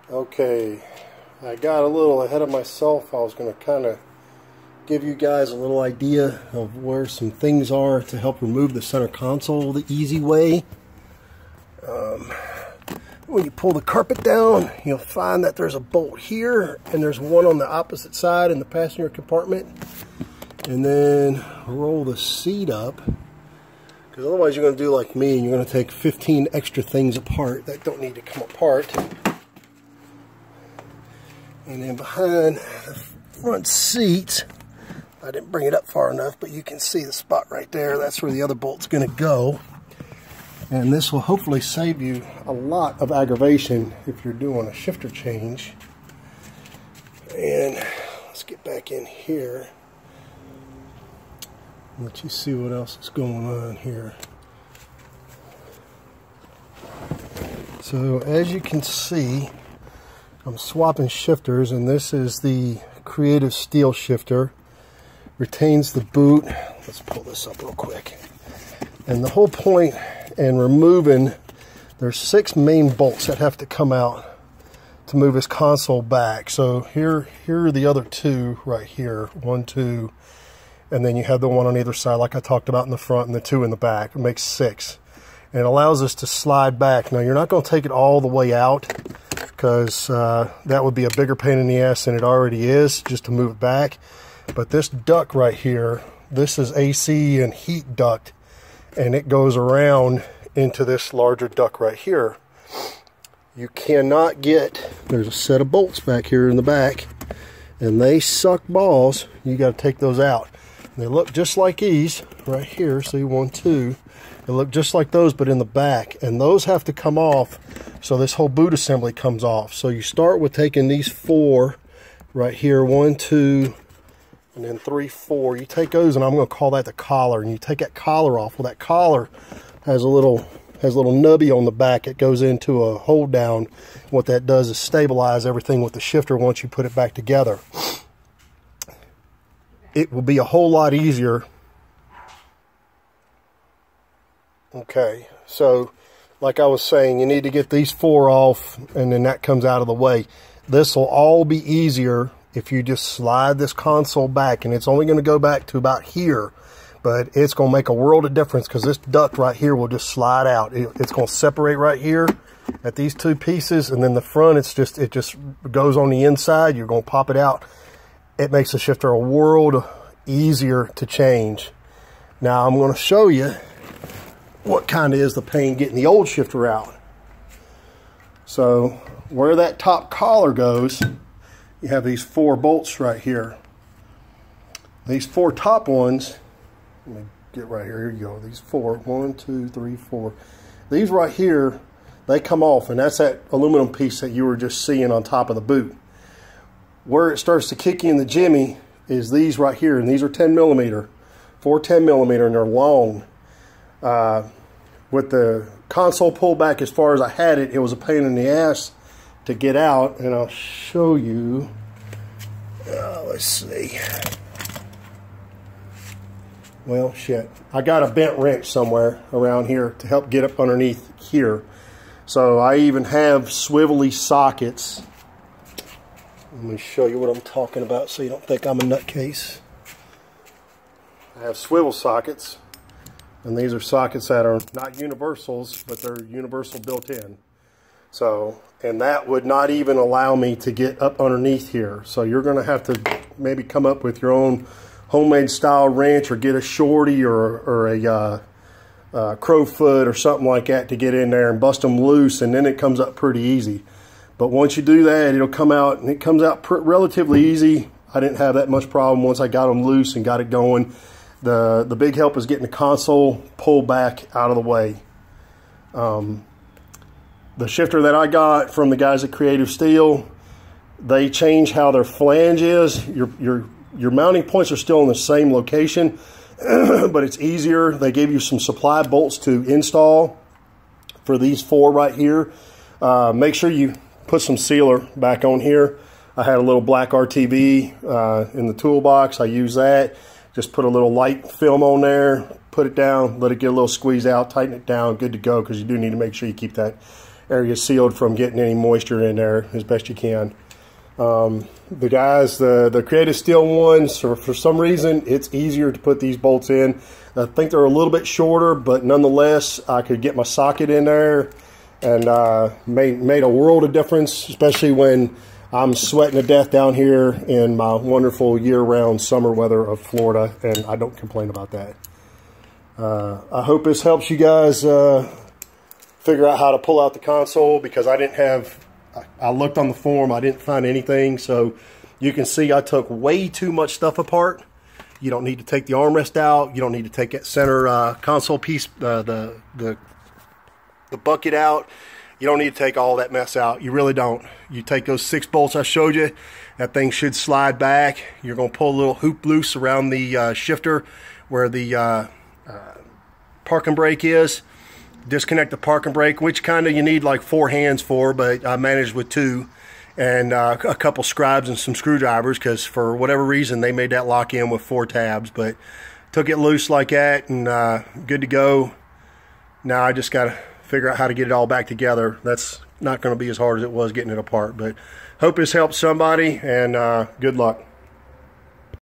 Okay, I got a little ahead of myself. I was going to kind of give you guys a little idea of where some things are to help remove the center console the easy way. When you pull the carpet down, you'll find that there's a bolt here and there's one on the opposite side in the passenger compartment. And then roll the seat up, because otherwise you're going to do like me and you're going to take 15 extra things apart that don't need to come apart. And then behind the front seat, I didn't bring it up far enough, but you can see the spot right there. That's where the other bolt's going to go. And this will hopefully save you a lot of aggravation if you're doing a shifter change. And let's get back in here. Let you see what else is going on here. So as you can see, I'm swapping shifters, and this is the Creative Steel shifter. Retains the boot. Let's pull this up real quick. And the whole point in removing, there's 6 main bolts that have to come out to move this console back. So here are the other 2 right here. 1, 2, and then you have the one on either side like I talked about in the front and the 2 in the back. It makes 6. And it allows us to slide back. Now you're not going to take it all the way out, because that would be a bigger pain in the ass than it already is just to move it back. But this duct right here, this is AC and heat duct, and it goes around into this larger duct right here. You cannot get, there's a set of bolts back here in the back, and they suck balls. You got to take those out. And they look just like these right here. See, 1, 2. They look just like those, but in the back, and those have to come off, so this whole boot assembly comes off. So you start with taking these 4 right here, 1, 2, and then 3, 4. You take those, and I'm going to call that the collar, and you take that collar off. Well, that collar has a little nubby on the back. It goes into a hold down. What that does is stabilize everything with the shifter once you put it back together. It will be a whole lot easier. Okay, so like I was saying, you need to get these 4 off, and then that comes out of the way. This will all be easier if you just slide this console back, and it's only going to go back to about here, but it's going to make a world of difference, because this duct right here will just slide out. It's going to separate right here at these 2 pieces, and then the front, it just goes on the inside. You're going to pop it out. It makes the shifter a world easier to change. Now I'm going to show you what kind of is the pain getting the old shifter out. So where that top collar goes, you have these 4 bolts right here. These 4 top ones, let me get right here, here you go. These 4, 1, 2, 3, 4. These right here, they come off, and that's that aluminum piece that you were just seeing on top of the boot. Where it starts to kick you in the jimmy is these right here, and these are 10 millimeter, 4 10 millimeter, and they're long. With the console pulled back as far as I had it, it was a pain in the ass to get out, and I'll show you. Let's see. Well, shit. I got a bent wrench somewhere around here to help get up underneath here. So I even have swivelly sockets. Let me show you what I'm talking about so you don't think I'm a nutcase. I have swivel sockets. And these are sockets that are not universals, but they're universal built in. So, and that would not even allow me to get up underneath here. So you're going to have to maybe come up with your own homemade style wrench, or get a shorty or a crowfoot or something like that to get in there and bust them loose, and then it comes up pretty easy. But once you do that, it'll come out, and it comes out relatively easy. I didn't have that much problem once I got them loose and got it going. The big help is getting the console pulled back out of the way. The shifter that I got from the guys at Creative Steel, they change how their flange is. Your mounting points are still in the same location, but it's easier. They gave you some supply bolts to install for these 4 right here. Make sure you put some sealer back on here. I had a little black RTV in the toolbox. I use that. Just put a little light film on there, put it down, let it get a little squeeze out, tighten it down, good to go, because you do need to make sure you keep that area sealed from getting any moisture in there as best you can. The guys, the Creative Steel ones, for some reason, it's easier to put these bolts in. I think they're a little bit shorter, but nonetheless, I could get my socket in there, and made a world of difference, especially when I'm sweating to death down here in my wonderful year-round summer weather of Florida, and I don't complain about that. I hope this helps you guys figure out how to pull out the console, because I looked on the forum, I didn't find anything. So you can see I took way too much stuff apart. You don't need to take the armrest out. You don't need to take that center console piece, the bucket out. You don't need to take all that mess out. You really don't. You take those 6 bolts I showed you, that thing should slide back. You're going to pull a little hoop loose around the shifter where the parking brake is. Disconnect the parking brake, which kind of you need like 4 hands for, but I managed with 2, and a couple scribes and some screwdrivers, because for whatever reason they made that lock in with 4 tabs. But took it loose like that, and good to go. Now I just got to figure out how to get it all back together. That's not going to be as hard as it was getting it apart, but hope this helps somebody, and good luck.